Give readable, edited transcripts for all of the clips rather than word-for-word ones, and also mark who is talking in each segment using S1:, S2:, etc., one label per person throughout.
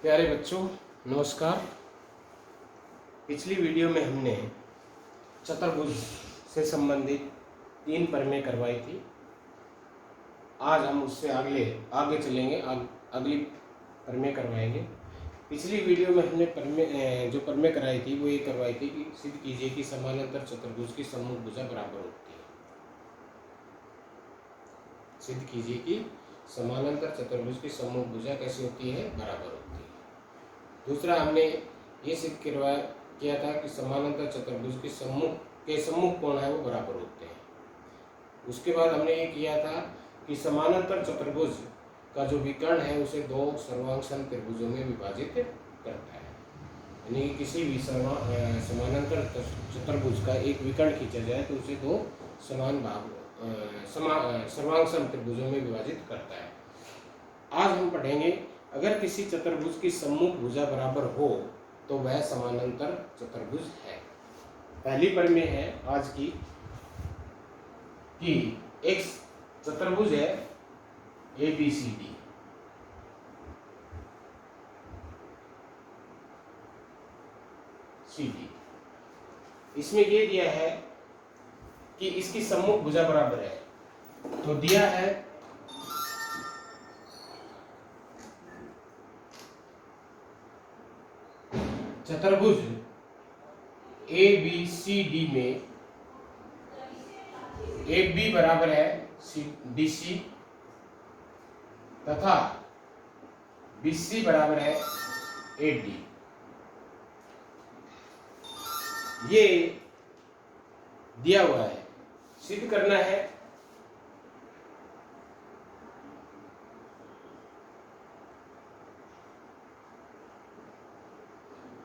S1: प्यारे बच्चों, नमस्कार। पिछली वीडियो में हमने चतुर्भुज से संबंधित 3 प्रमेय करवाई थी। आज हम उससे आगे चलेंगे, अगली प्रमेय करवाएंगे। पिछली वीडियो में हमने जो प्रमेय कराई थी वो ये करवाई थी कि सिद्ध कीजिए कि समानांतर चतुर्भुज की सम्मुख भुजा बराबर होती है। सिद्ध कीजिए कि समानांतर चतुर्भुज की सम्मुख भुजा कैसी होती है? बराबर होती है। दूसरा हमने ये सिद्ध किया था कि समानांतर चतुर्भुज के सम्मुख कोण है वो बराबर होते हैं। उसके बाद हमने ये किया था कि समानांतर चतुर्भुज का जो विकर्ण है उसे 2 सर्वांग त्रिभुजों में विभाजित करता है। यानी कि किसी भी समानांतर चतुर्भुज का एक विकर्ण खींचा जाए तो उसे 2 समान सर्वांग त्रिभुजों में विभाजित करता है। आज हम पढ़ेंगे, अगर किसी चतुर्भुज की सम्मुख भुजा बराबर हो तो वह समानांतर चतुर्भुज है। पहली प्रमेय है आज की कि एक चतुर्भुज है ABCD। इसमें ये दिया है कि इसकी सम्मुख भुजा बराबर है। तो दिया है चतुर्भुज ABCD में AB बराबर है DC तथा BC बराबर है AD। ये दिया हुआ है, सिद्ध करना है।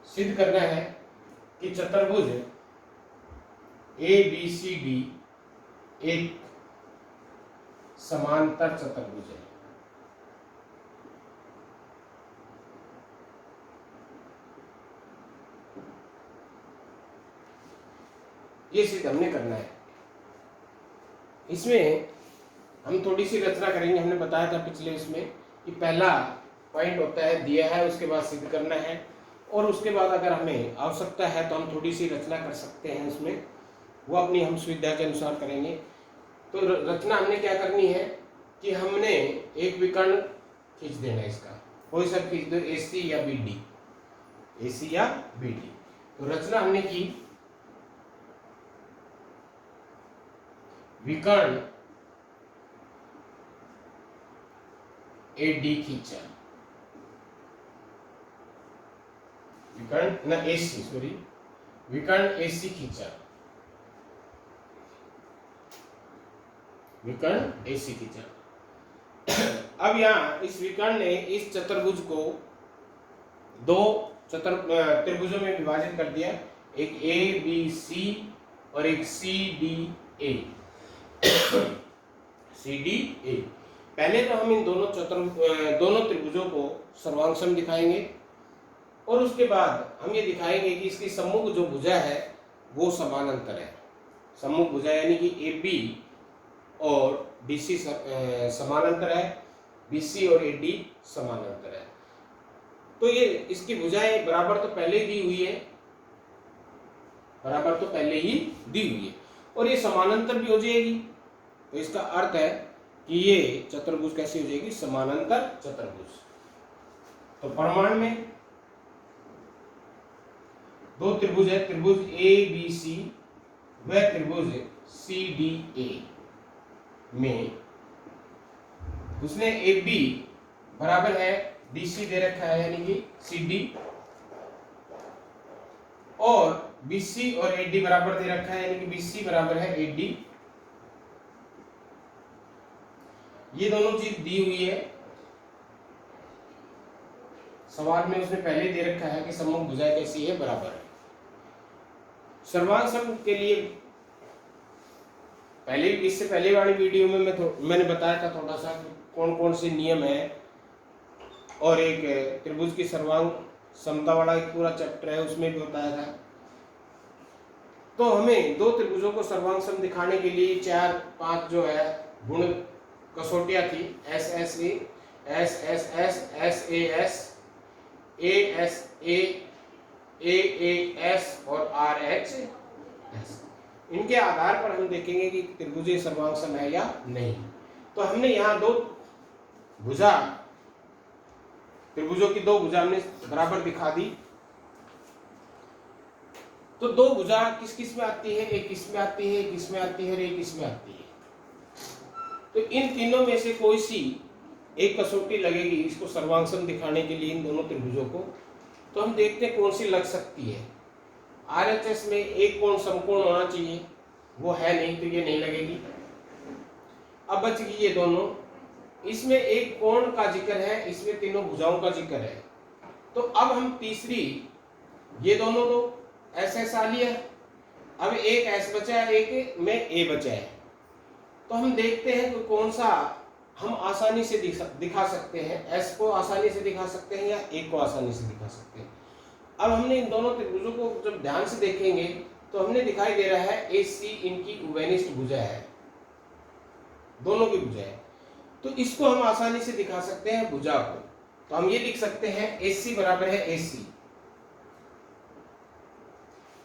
S1: सिद्ध करना है कि चतुर्भुज ABCD एक समांतर चतुर्भुज है। ये सिद्ध हमने करना है। इसमें हम थोड़ी सी रचना करेंगे। हमने बताया था पिछले इसमें कि पहला पॉइंट होता है दिया है, उसके बाद सिद्ध करना है, और उसके बाद अगर हमें आवश्यकता है तो हम थोड़ी सी रचना कर सकते हैं। उसमें वो अपनी हम सुविधा के अनुसार करेंगे। तो रचना हमने क्या करनी है कि हमने एक विकर्ण खींच देना है। इसका कोई सा खींच दो, AC या BD। तो रचना हमने की, विकर्ण AD खींचा, विकर्ण AC खींचा, विकर्ण AC खींचा। अब यहाँ इस विकर्ण ने इस चतुर्भुज को 2 त्रिभुजों में विभाजित कर दिया, एक ABC और एक CDA। पहले तो हम इन दोनों त्रिभुजों को सर्वांग दिखाएंगे, और उसके बाद हम ये दिखाएंगे कि इसकी सम्मुख जो भुजा है वो समानांतर है। सम्मुख भुजा यानी कि AB और BC समानांतर है, BC और AD समानांतर है। तो ये इसकी भुजाएं बराबर तो पहले ही दी हुई है, और ये समानांतर भी हो जाएगी। तो इसका अर्थ है कि ये चतुर्भुज कैसी हो जाएगी? समानांतर चतुर्भुज। तो प्रमाण में 2 त्रिभुज है, त्रिभुज ABC व त्रिभुज CDA में उसने AB बराबर है DC दे रखा है यानी कि CD, और BC और AD बराबर दे रखा है यानी कि BC बराबर है AD। ये दोनों चीज दी हुई है। सवाल में उसने पहले दे रखा है कि सम्मुख भुजा कैसी है? बराबर है। सर्वांग सम के लिए इससे पहले वाली वीडियो में मैंने बताया था थोड़ा सा कौन कौन से नियम है, और एक त्रिभुज की सर्वांग समता वाला एक पूरा चैप्टर है, उसमें भी बताया था। तो हमें 2 त्रिभुजों को सर्वांग सम दिखाने के लिए 4-5 जो है गुण कसौटियां थी, SSA, SSS, SAS, AS और RHS, इनके आधार पर हम देखेंगे कि त्रिभुज सर्वांग सम है या नहीं। तो हमने यहाँ दो भुजा, त्रिभुजों की दो भुजा हमने बराबर दिखा दी। तो दो भुजा किस किस में आती है? एक इसमें आती है, एक इसमें आती है और एक इसमें आती है। तो इन तीनों में से कोई सी एक कसौटी लगेगी इसको सर्वांग सम दिखाने के लिए, इन दोनों त्रिभुजों को। तो हम देखते हैं कौन सी लग सकती है। RHS में एक कोण समकोण होना चाहिए, वो है नहीं, तो ये नहीं लगेगी। अब बच गई ये दोनों, इसमें एक कोण का जिक्र है, इसमें तीनों भुजाओं का जिक्र है। तो अब हम तीसरी, ये दोनों तो SS आ लिया, अब एक S बचा है, एक में A बचा है। तो हम देखते हैं कि कौन सा हम आसानी से दिखा सकते हैं, S को आसानी से दिखा सकते हैं या A को आसानी से दिखा सकते हैं। अब हमने इन दोनों त्रिभुजों को जब ध्यान से देखेंगे तो हमने दिखाई दे रहा है AC इनकी उभयनिष्ठ भुजा है, दोनों की भुजा है। तो इसको हम आसानी से दिखा सकते हैं भुजा को। तो हम ये लिख सकते हैं AC बराबर है AC,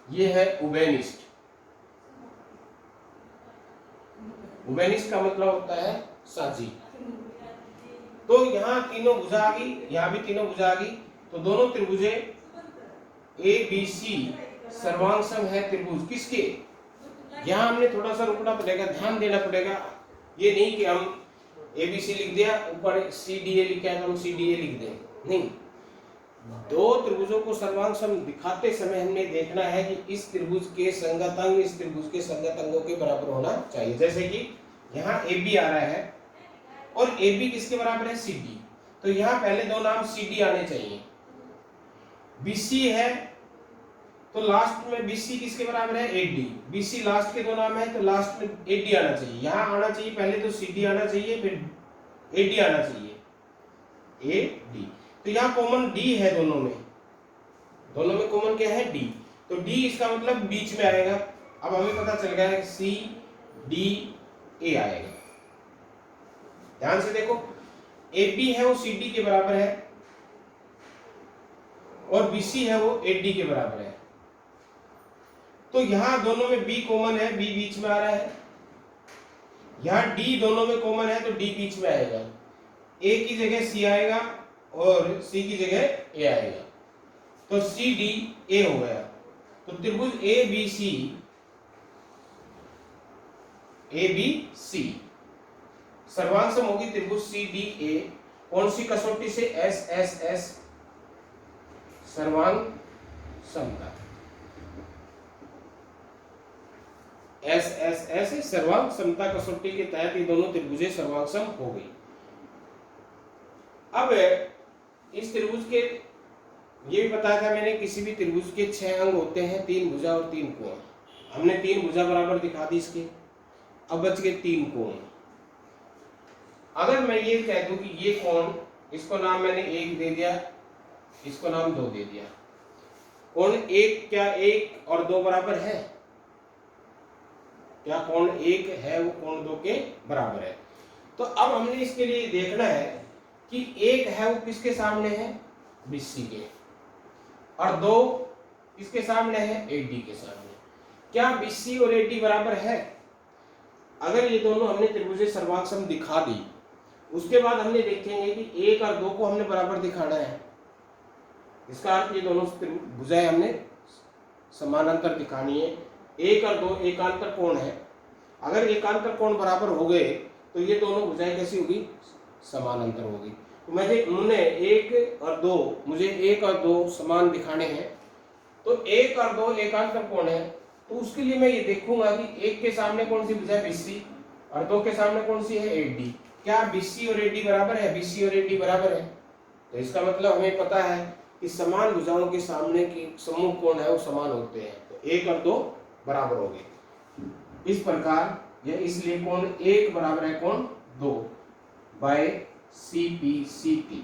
S1: ये है उभयनिष्ठ। उभयनिष्ठ का मतलब होता है साझी। तो यहाँ तीनों भुजा आ गई, यहाँ भी तीनों भुजा आ गई। तो दोनों त्रिभुजे ABC सर्वांग सम है त्रिभुज किसके? यहाँ हमने थोड़ा सा रुकना पड़ेगा, ध्यान देना पड़ेगा। ये नहीं कि हम ABC लिख दिया, ऊपर CDA लिखा है तो हम CDA लिख दें, नहीं। दो त्रिभुजों को सर्वांग सम दिखाते समय हमने देखना है कि इस त्रिभुज के संगत अंग इस त्रिभुज के संगत अंगों के बराबर होना चाहिए। जैसे कि यहाँ AB आ रहा है और AB किसके बराबर है? CD। तो यहाँ पहले दो नाम CD आने चाहिए। BC है तो लास्ट में BC किसके बराबर है? AD। BC लास्ट के दो नाम है तो लास्ट में AD आना चाहिए। यहाँ आना चाहिए पहले तो CD आना चाहिए, फिर AD आना चाहिए, AD। तो यहाँ कॉमन D है दोनों में कॉमन क्या है? D। तो D इसका मतलब बीच में आएगा। अब हमें पता चल गया है CDA आएगा। ध्यान से देखो, AB है वो CD के बराबर है और BC है वो AD के बराबर है। तो यहाँ दोनों में B कॉमन है, B बीच में आ रहा है। यहाँ D दोनों में कॉमन है तो D बीच में आएगा। A की जगह C आएगा और C की जगह A आएगा, तो CDA हो गया। तो त्रिभुज ABC सर्वांग सम होगी त्रिभुज CDA। कौन सी कसौटी से? SSS सर्वांग समता, SSS सर्वांग समता कसौटी के तहत ये दोनों त्रिभुजें सर्वांग सम हो गई। अब इस त्रिभुज के, ये भी बताया था मैंने, किसी भी त्रिभुज के 6 अंग होते हैं, 3 भुजा और 3 कोण। हमने 3 भुजा बराबर दिखा दी इसके। अब बच गए 3 कोण। अगर मैं ये कह दूं कि ये कोण, इसको नाम मैंने 1 दे दिया, इसको नाम 2 दे दिया। कोण 1 क्या 1 और 2 बराबर है? क्या कोण 1 है वो कोण 2 के बराबर है? तो अब हमने इसके लिए देखना है कि 1 है वो किसके सामने है? BC के, और 2 किसके सामने है? AD के सामने। क्या BC और AD बराबर है? अगर ये दोनों हमने त्रिभुज सर्वांग सम दिखा दी, उसके बाद हमने देखेंगे कि 1 और 2 को हमने बराबर दिखाना है। इसका अर्थ ये दोनों भुजाएं हमने समानांतर दिखानी है। 1 और 2 एकांतर कोण है। अगर एकांतर कोण बराबर हो गए तो ये दोनों भुजाएं कैसी होगी? समानांतर होगी। तो मुझे 1 और 2, मुझे 1 और 2 समान दिखाने हैं। तो 1 और 2 एकांतर कोण है, तो उसके लिए मैं ये देखूंगा कि 1 के सामने कौन सी भुजा है? BC, और 2 के सामने कौन सी है? AD। क्या BC और AD बराबर है? BC और AD बराबर है। तो इसका मतलब हमें पता है कि समान भुजाओं के सामने की समूह कोण है वो समान होते हैं। तो 1 और 2 बराबर हो गए। इस प्रकार यह इसलिए कोण 1 बराबर है कोण 2 बाय CPCT।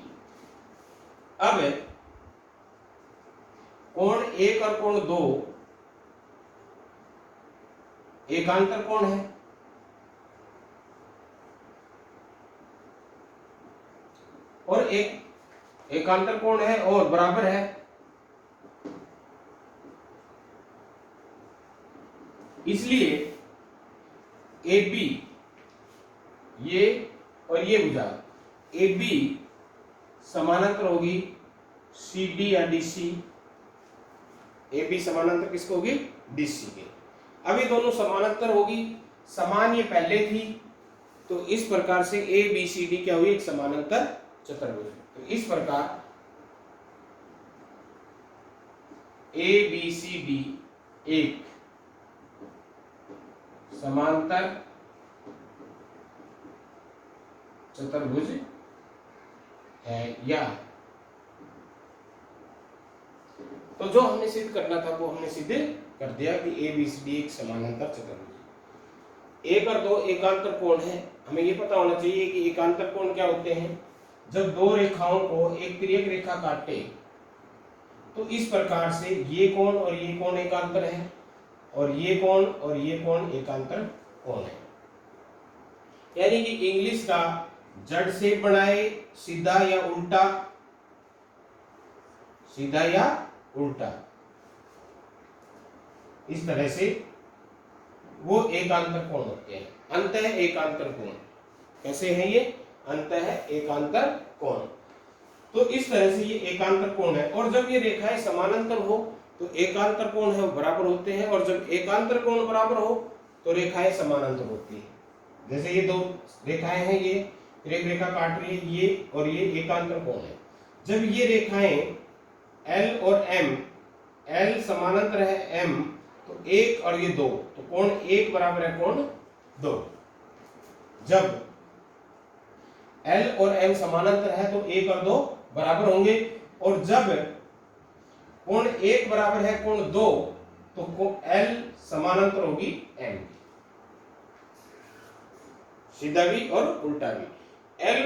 S1: अब कोण 1 और कोण 2 एकांतर कोण है, और एक एकांतर कोण है और बराबर है, इसलिए ए बी ये और ये भुजा ए बी समानांतर होगी सी डी या डी सी। ए बी समानांतर किसको होगी, डी सी के। अब ये दोनों समानांतर होगी, समान ये पहले थी, तो इस प्रकार से ए बी सी डी क्या हुई, एक समानांतर चतुर्भुज। तो इस प्रकार ए बी सी डी एक समांतर चतुर्भुज है। या तो जो हमने सिद्ध करना था वो हमने सिद्ध कर दिया कि ए बी सी डी एक समानांतर चतुर्भुज। एक और दो एकांतर कोण है। हमें ये पता होना चाहिए कि एकांतर कोण क्या होते हैं। जब दो रेखाओं को एक तिर्यक रेखा काटे तो इस प्रकार से ये कोण और ये कोण एकांतर है, और ये कोण और ये कोण एकांतर कोण है। यानी कि इंग्लिश का जड़ से बनाए, सीधा या उल्टा, सीधा या उल्टा, इस तरह से वो एकांतर कोण होते हैं। अंतः एकांतर कोण कैसे है ये, अंतः एकांतर कोण। तो इस तरह से ये एकांतर कोण है। और जब ये रेखाएं समानांतर हो तो एकांतर कोण है वो बराबर होते हैं, और जब एकांतर कोण बराबर हो तो रेखाएं समानांतर होती है। जैसे ये दो रेखाएं हैं, ये एक रेखा काट रही है, ये और ये एकांतर कोण है। जब ये रेखाएं L और M, L समानांतर है M, तो एक और ये दो, तो कोण एक बराबर है कोण दो। जब L और M समानांतर है तो एक और दो बराबर होंगे, और जब कोण एक बराबर है कोण दो तो L समानांतर होगी M, सीधा भी और उल्टा भी। L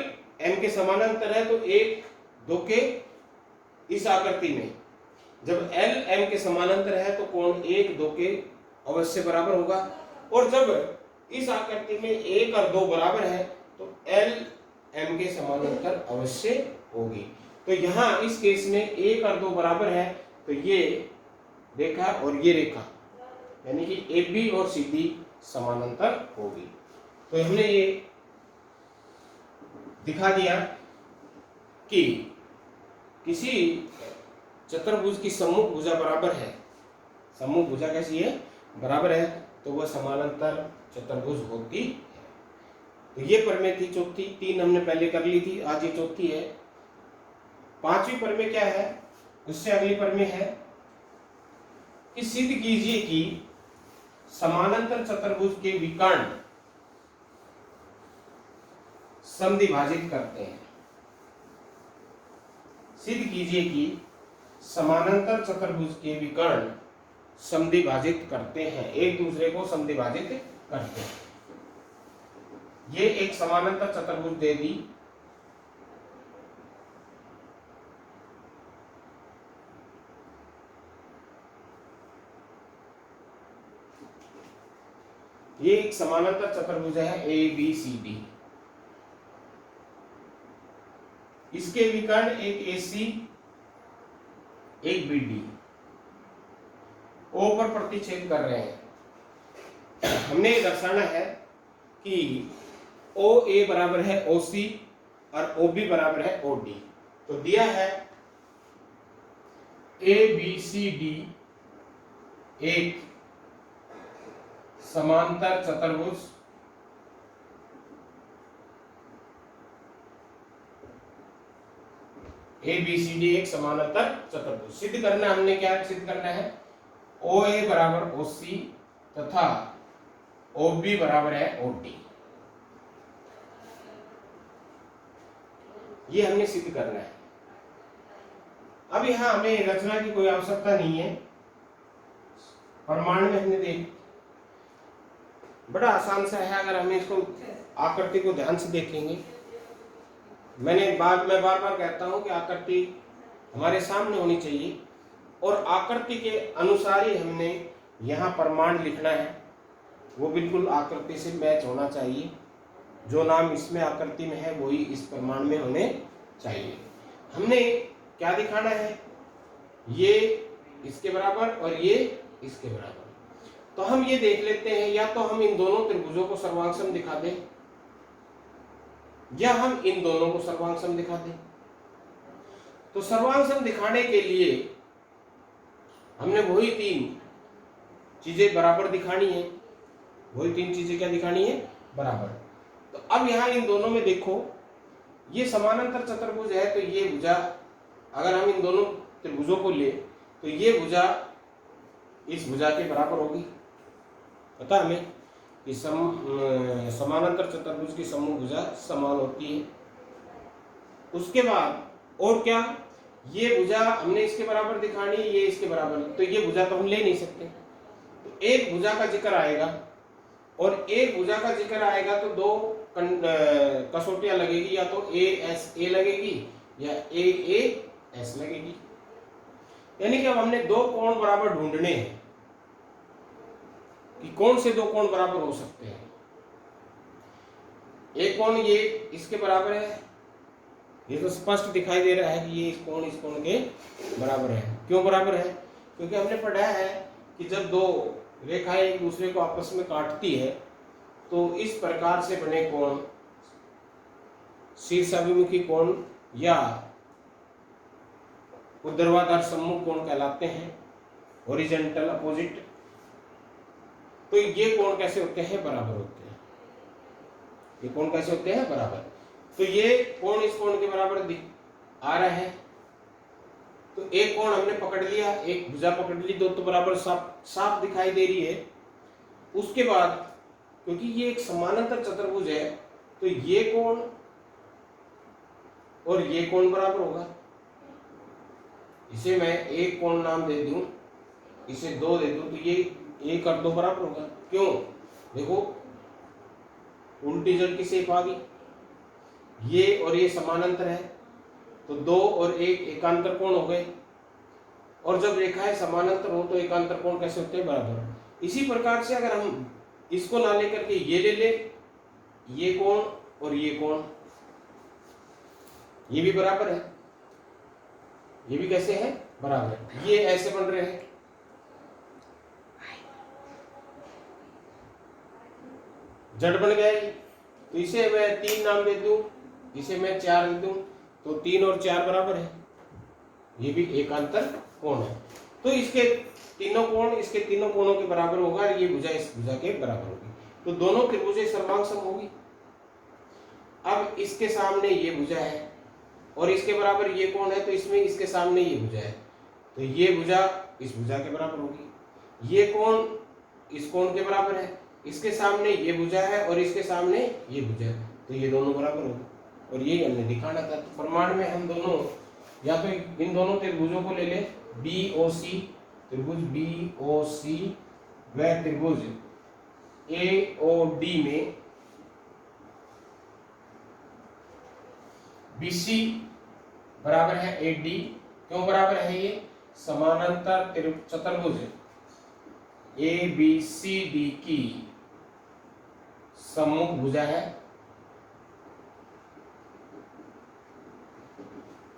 S1: M के समानांतर है तो एक दो के इस आकृति में, जब L M के समानांतर है तो कोण एक दो के अवश्य बराबर होगा, और जब इस आकृति में एक और दो बराबर है तो L M के समानांतर अवश्य होगी। तो यहाँ इस केस में एक और दो बराबर है, तो ये रेखा और ये रेखा यानी कि AB और CD समानांतर होगी। तो हमने ये दिखा दिया कि किसी चतुर्भुज की सम्मुख भुजा बराबर है, सम्मुख भुजा कैसी है, बराबर है, तो वह समानांतर चतुर्भुज होती है। तो ये प्रमेय थी चौथी, तीन हमने पहले कर ली थी, आज ये चौथी है। पांचवी प्रमेय क्या है, उससे अगली प्रमेय है कि सिद्ध कीजिए कि समानांतर चतुर्भुज के विकर्ण समद्विभाजित करते हैं। सिद्ध कीजिए कि समानांतर चतुर्भुज के विकर्ण समद्विभाजित करते हैं, एक दूसरे को समद्विभाजित करते हैं। ये एक समानांतर चतुर्भुज दे दी, ये एक समानांतर चतुर्भुज है ABCD। इसके विकर्ण एक AC एक BD O पर प्रतिच्छेद कर रहे हैं। हमने ये दर्शाना है कि OA बराबर है OC और OB बराबर है OD। तो दिया है ABCD एक समांतर चतुर्भुज ABCD एक समानांतर चतुर्भुज। सिद्ध करना हमने क्या सिद्ध करना है, OA बराबर OC तथा OB बराबर है OD। ये हमने सिद्ध करना है। अब यहाँ हमें रचना की कोई आवश्यकता नहीं है, प्रमाण में हमने देख बड़ा आसान सा है। अगर हमें इसको आकृति को ध्यान से देखेंगे, मैं बार बार कहता हूं कि आकृति हमारे सामने होनी चाहिए, और आकृति के अनुसार ही हमने यहाँ प्रमाण लिखना है। वो बिल्कुल आकृति से मैच होना चाहिए, जो नाम इसमें आकृति में है वही इस प्रमाण में होने चाहिए। हमने क्या दिखाना है, ये इसके बराबर और ये इसके बराबर। तो हम ये देख लेते हैं, या तो हम इन दोनों त्रिभुजों को सर्वांग दिखा दें या हम इन दोनों को सर्वांग दिखा दें। तो सर्वांग दिखाने के लिए हमने वही तीन चीजें बराबर दिखानी है, वही तीन चीजें क्या दिखानी है, बराबर। तो अब यहां इन दोनों में देखो, ये समानांतर चतुर्भुज है, तो ये भुजा, अगर हम इन दोनों त्रिभुजों को ले तो ये भुजा इस भुजा के बराबर होगी। पता हमें कि समानांतर चतुर्भुज की समूह भुजा समान होती है। उसके बाद और क्या, ये भुजा हमने इसके बराबर दिखानी है, ये इसके बराबर, तो ये भुजा तो हम ले नहीं सकते। तो एक भुजा का जिक्र आएगा और एक भुजा का जिक्र आएगा तो दो कसौटियां लगेगी, या तो ए एस ए लगेगी या ए एस लगेगी। यानी कि अब हमने दो कोण बराबर ढूंढने हैं कि कौन से दो कोण बराबर हो सकते हैं। एक कोण ये इसके बराबर है, ये तो स्पष्ट दिखाई दे रहा है कि ये इस कोण के बराबर है। क्यों बराबर है? क्योंकि हमने पढ़ा है कि जब दो रेखाएं एक दूसरे को आपस में काटती है तो इस प्रकार से बने कोण शीर्षाभिमुखी कोण या ऊर्ध्वाधर सम्मुख कोण कहलाते हैं, हॉरिजॉन्टल अपोजिट। तो ये कोण कैसे होते हैं, बराबर होते हैं। ये कोण कैसे होते हैं, बराबर। तो ये कोण इस कोण के बराबर आ रहा है, तो एक कोण हमने पकड़ लिया, एक भुजा पकड़ ली, दो तो बराबर साफ दिखाई दे रही है। उसके बाद क्योंकि ये एक समानांतर चतुर्भुज है तो ये कोण और ये कोण बराबर होगा। इसे मैं एक कोण नाम दे दूं, इसे दो दे दूं, तो ये एक और दो बराबर होगा। क्यों? देखो उल्टी जड़ की शेप आ गई, ये और ये समानांतर है तो दो और एक एकांतर कोण हो गए। और जब रेखाएं समानांतर हो तो एकांतर कोण कैसे होते हैं, बराबर। इसी प्रकार से अगर हम इसको ना लेकर के ये ले ले, ये कोण और ये कोण, ये भी बराबर है, ये भी कैसे है, बराबर है। ये ऐसे बन रहे हैं, जड़ बन गए। तो इसे मैं 3 नाम दे दूं, इसे मैं 4 दे दूं, तो 3 और 4 बराबर है। ये भी एकांतर कोण है। तो इसके तीनों कोण इसके तीनों कोणों के बराबर होगा और ये भुजा इस भुजा के बराबर होगी। तो दोनों त्रिभुजें सर्वांग सम होगी। अब इसके सामने ये भुजा है और इसके बराबर ये कोण है, तो इसमें इसके सामने ये भुजा है, तो ये भुजा इस भुजा के बराबर होगी। ये कोण इस कोण के बराबर है, इसके सामने ये भुजा है और इसके सामने ये भुजा है, तो ये दोनों बराबर होगी। और ये हमने दिखाना था। तो प्रमाण में हम दोनों या तो इन दोनों त्रिभुजों को ले ले, BOC त्रिभुज BOC व त्रिभुज AOD में BC बराबर है AD। क्यों बराबर है? ये समानांतर चतुर्भुज ABCD की सम्मुख भुजा है।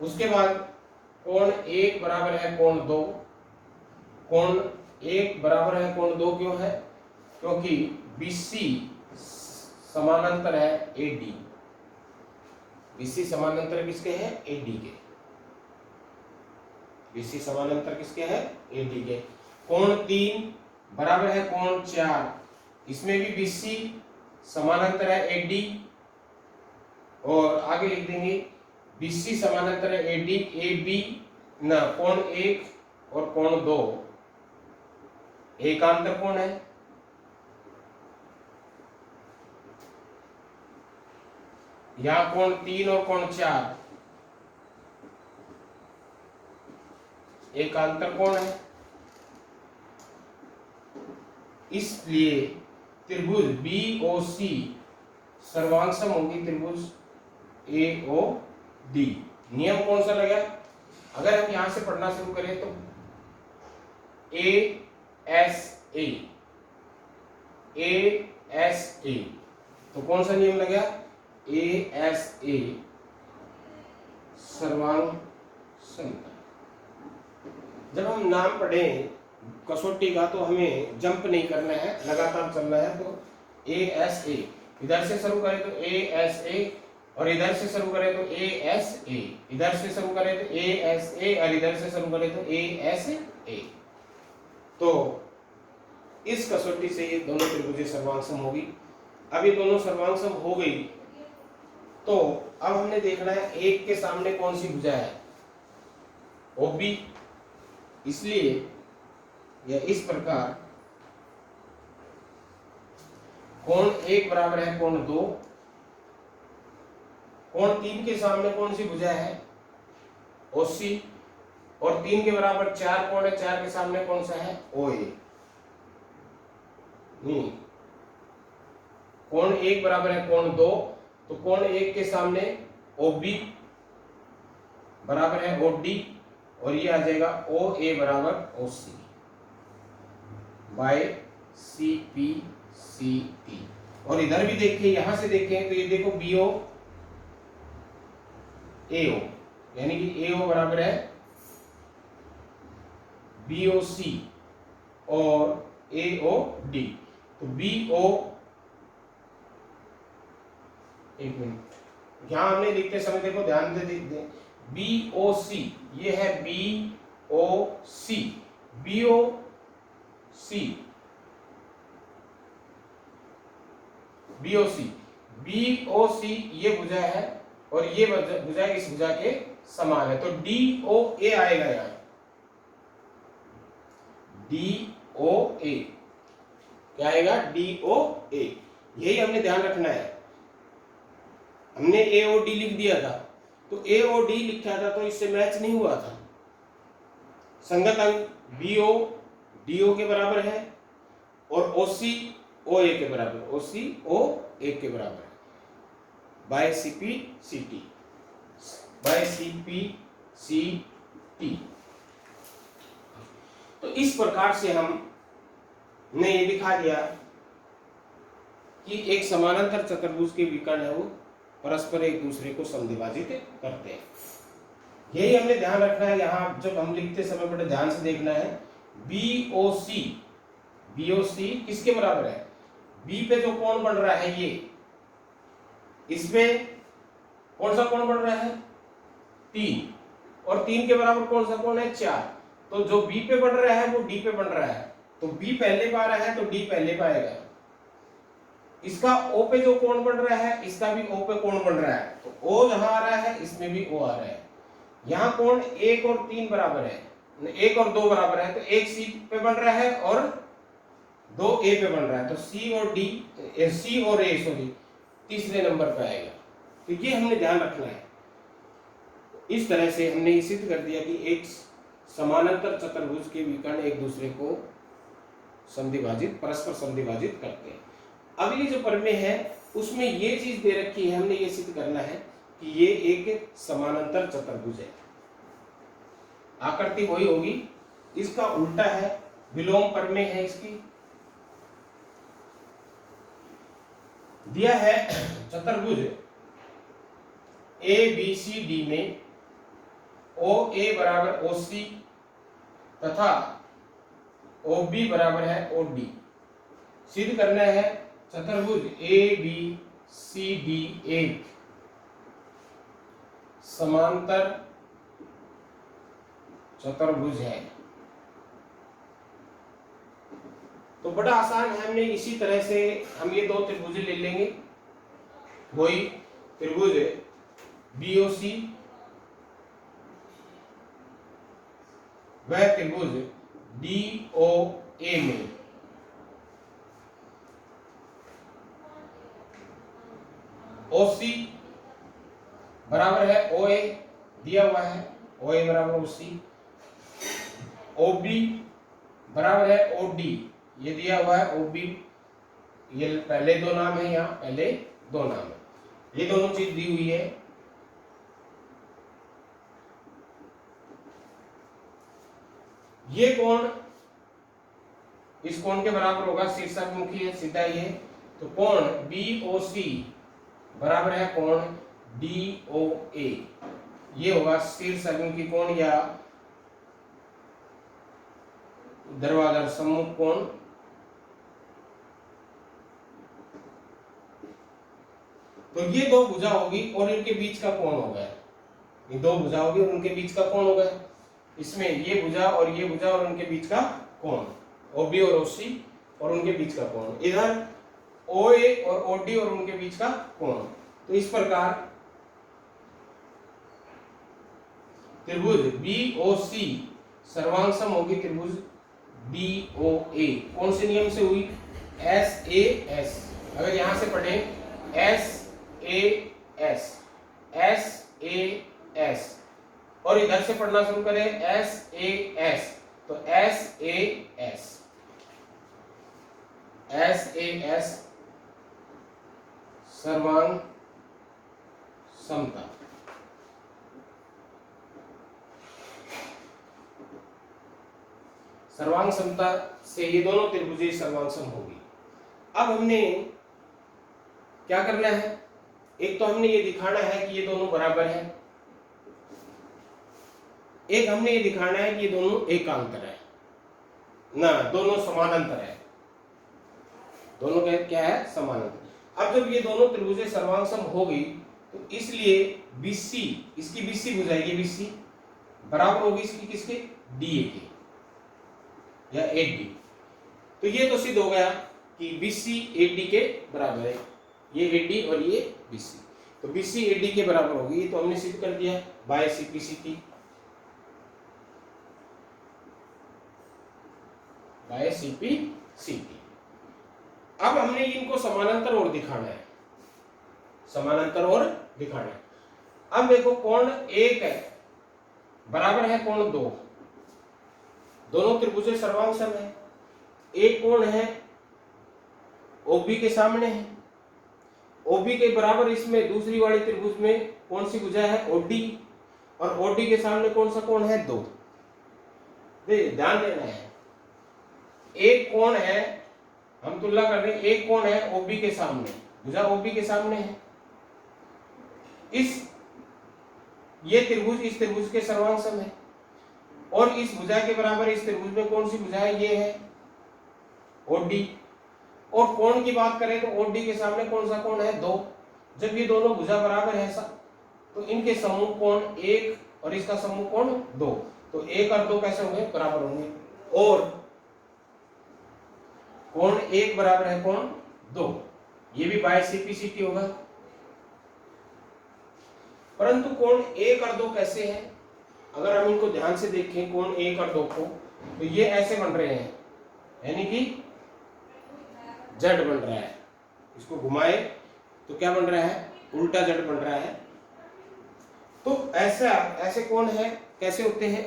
S1: उसके बाद कोण 1 बराबर है कोण 2। कोण 1 बराबर है कोण 2 क्यों है? क्योंकि BC समानांतर है AD। BC समानांतर किसके है? AD के। BC समानांतर किसके है? AD के। कोण 3 बराबर है कोण 4, इसमें भी BC समानांतर है AD। और आगे लिख देंगे BC समानांतर है AD, AB ना कोण 1 और कोण 2 एकांतर कोण है। यहाँ कोण 3 और कोण 4 एकांतर कोण है। इसलिए त्रिभुज BOC सर्वांग सम होगी त्रिभुज AOD। नियम कौन सा लगा? अगर हम यहां से पढ़ना शुरू करें तो ASA तो कौन सा नियम लगा? ASA सर्वांग समता। जब हम नाम पढ़ें कसौटी का तो हमें जंप नहीं करना है, लगातार चलना है। तो ASA इधर से शुरू करें तो ASA, और इधर से शुरू करें तो ASA, इधर से शुरू करें तो ASA, और इधर से शुरू करें तो ASA। तो इस कसौटी से ये दोनों त्रिभुजें सर्वांग होगी। अब ये दोनों सर्वांग हो गई तो अब हमने देखना है एक के सामने कौन सी भुजा है, OB। इसलिए यह इस प्रकार कोण 1 बराबर है कोण 2, कोण 3 के सामने कौन सी भुजा है, OC, और 3 के बराबर 4 कोण है, 4 के सामने कौन सा है, OA। नहीं, कोण 1 बराबर है कोण 2, तो कोण 1 के सामने OB बराबर है OD, और ये आ जाएगा OA बराबर OC बाय CPCT। और इधर भी देखिए, यहां से देखें तो ये देखो BO AO, यानी कि AO बराबर है BOC और AOD। तो BO, एक मिनट, यहां हमने लिखते समय देखो ध्यान से देखते, BOC, ये है BOC, BOC ये भुजा है और ये भुजा इस भुजा के समान है। तो DOA आएगा यहां, DOA क्या आएगा, DOA। यही हमने ध्यान रखना है। हमने AOD लिख दिया था, तो AOD लिखा था तो इससे मैच नहीं हुआ था। संगत अंक BO DO के बराबर है और OC OA के बराबर, OC OA के बराबर है बाय CPCT, बाय CPCT। तो इस प्रकार से हमने ये दिखा दिया कि एक समानांतर चतुर्भुज के विकर्ण है वो परस्पर एक दूसरे को समद्विभाजित करते हैं। यही हमने ध्यान रखना है। यहाँ जब हम लिखते समय बड़े ध्यान से देखना है। BOC किसके बराबर है, B पे जो कोण बन रहा है, ये इसमें कौन सा कोण बन रहा है, 3, और 3 के बराबर कौन सा कोण है, 4। तो जो B पे बन रहा है वो D पे बन रहा है, तो B पहले पा रहा है तो D पहले पाएगा। इसका O पे जो कोण बन रहा है, इसका भी O पे कोण बन रहा है, तो O जहां आ रहा है इसमें भी O आ रहा है। यहाँ कोण 1 और 3 बराबर है, 1 और 2 बराबर है, तो 1 C पे बन रहा है और 2 A पे बन रहा है, तो C और A सॉरी तीसरे नंबर पे आएगा। तो ये हमने ध्यान रखना है। इस तरह से हमने ये सिद्ध कर दिया कि एक समानांतर चतुर्भुज के विकर्ण एक दूसरे को परस्पर समद्विभाजित करते हैं। अगली जो प्रमेय है उसमें ये चीज दे रखी है, हमने ये सिद्ध करना है कि ये एक समानांतर चतुर्भुज है। आकृति वही होगी, इसका उल्टा है, विलोम प्रमेय है। इसकी दिया है चतुर्भुज ABCD में OA बराबर OC तथा OB बराबर है OD। सिद्ध करना है चतुर्भुज ABCD एक समांतर चतुर्भुज है। तो बड़ा आसान है, हमने इसी तरह से हम ये 2 त्रिभुज ले लेंगे। वही त्रिभुज BOC, वह त्रिभुज DOA में OC बराबर है OA, दिया हुआ है OA बराबर OC, OB बराबर है OD, ये दिया हुआ है OB। ये पहले 2 नाम है, यहाँ पहले 2 नाम है, ये दोनों चीज दी हुई है। ये कोण इस कोण के बराबर होगा, शीर्षक मुखी है, सीधा ये। तो कोण BOC बराबर है कोण DOA। ये होगा शीर्ष अभिमुखी कोण या ऊर्ध्वाधर सम्मुख कोण। तो ये दो भुजा होगी और इनके बीच का कोण होगा, ये दो भुजा होगी और उनके बीच का कोण होगा। इसमें ये भुजा और ये भुजा और उनके बीच का कोण, OB और OC और उनके बीच का कोण। इधर OA और OD और उनके बीच का कोण। तो इस प्रकार त्रिभुज BOC सर्वांग होगी त्रिभुज BOA। कौन से नियम से हुई? SAS। अगर यहां से पढ़े SAS और इधर से पढ़ना शुरू करें SAS, तो SAS सर्वांग समता। सर्वांग समता से ये दोनों त्रिभुजें सर्वांगसम होगी। अब हमने क्या करना है? एक तो हमने ये दिखाना है कि ये दोनों बराबर है, एक हमने ये दिखाना है कि ये दोनों एकांतर है ना, दोनों समानांतर है। दोनों क्या है? समानांतर। अब जब ये दोनों त्रिभुजें सर्वांगसम हो गई तो इसलिए BC, इसकी BC भुजा है, ये BC बराबर होगी इसकी किसके? DA के या AD। तो ये तो सिद्ध हो गया कि BC AD के बराबर है, ये AD और ये BC, तो BC AD के बराबर होगी। तो हमने सिद्ध कर दिया बाय CPCT, बाय CPCT। अब हमने इनको समानांतर और दिखाना है, समानांतर और दिखाना है। अब देखो कोण 1 है बराबर है कोण 2, दोनों त्रिभुजें सर्वांगसम है। एक कोण है OB के सामने है, OB के बराबर इसमें दूसरी वाली त्रिभुज में कौन सी भुजा है? OD, और OD के सामने कौन सा कोण है? 2। ध्यान देना है, एक कोण है, हम तुलना कर रहे हैं, एक कोण है OB के सामने, भुजा OB के सामने है। ये त्रिभुज इस त्रिभुज के सर्वांगसम है, और इस भुजा के बराबर इस त्रिभुज में कौन सी भुजा है? ये है OD। और कोण की बात करें तो OD के सामने कौन सा कोण है? 2। जब ये दोनों भुजा बराबर है तो इनके समूह कोण 1 और इसका समूह कोण 2, तो 1 और 2 कैसे होंगे? बराबर होंगे। और कोण 1 बराबर है कोण 2, ये भी बाय CPCT होगा। परंतु कोण 1 और 2 कैसे हैं? अगर हम इनको ध्यान से देखें कोण 1 और 2 को, तो ये ऐसे बन रहे हैं, यानी कि Z बन रहा है। इसको घुमाए तो क्या बन रहा है? उल्टा Z बन रहा है। तो ऐसे कोण है, कैसे होते हैं?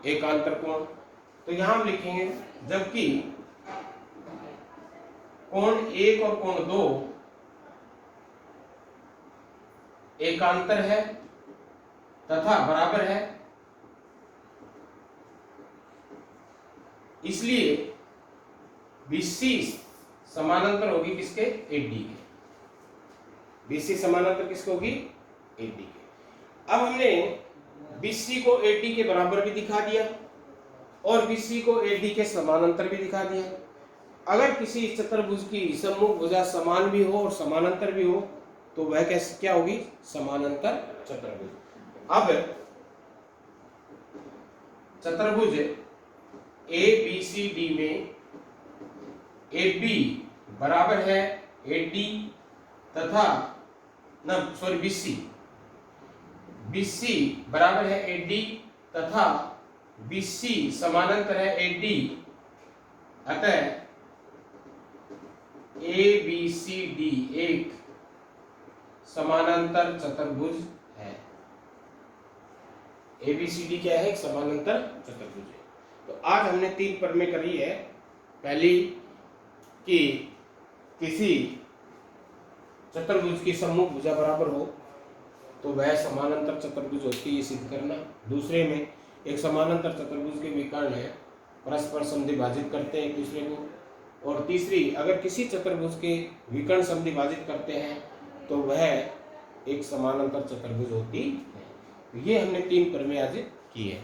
S1: एकांतर कोण। तो यहां हम लिखेंगे जबकि कोण 1 और कोण 2 एकांतर है तथा बराबर है, इसलिए BC समानांतर होगी किसके? AD के। BC समानांतर किसके होगी? AD के। अब हमने BC को AD के बराबर भी दिखा दिया और BC को AD के समानांतर भी दिखा दिया। अगर किसी चतुर्भुज की सम्मुख भुजा समान भी हो और समानांतर भी हो तो वह कैसे क्या होगी? समानांतर चतुर्भुज। अब चतुर्भुज ABCD में AB बराबर है AD तथा BC बराबर है AD तथा BC समानांतर है AD, अतः ABCD एक समानांतर चतुर्भुज है। ABCD क्या है? एक समानांतर चतुर्भुज है। तो आज हमने 3 प्रमेय करी है। पहली कि किसी चतुर्भुज की सम्मुख भुजा बराबर हो तो वह समानांतर चतुर्भुज होती है, सिद्ध करना। दूसरे में एक समानांतर चतुर्भुज के विकर्ण है, परस्पर समद्विभाजित करते हैं एक दूसरे को। और तीसरी, अगर किसी चतुर्भुज के विकर्ण समद्विभाजित करते हैं तो वह एक समानांतर चतुर्भुज होती है। ये हमने 3 प्रमेय आज किए।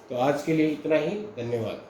S1: तो आज के लिए इतना ही, धन्यवाद।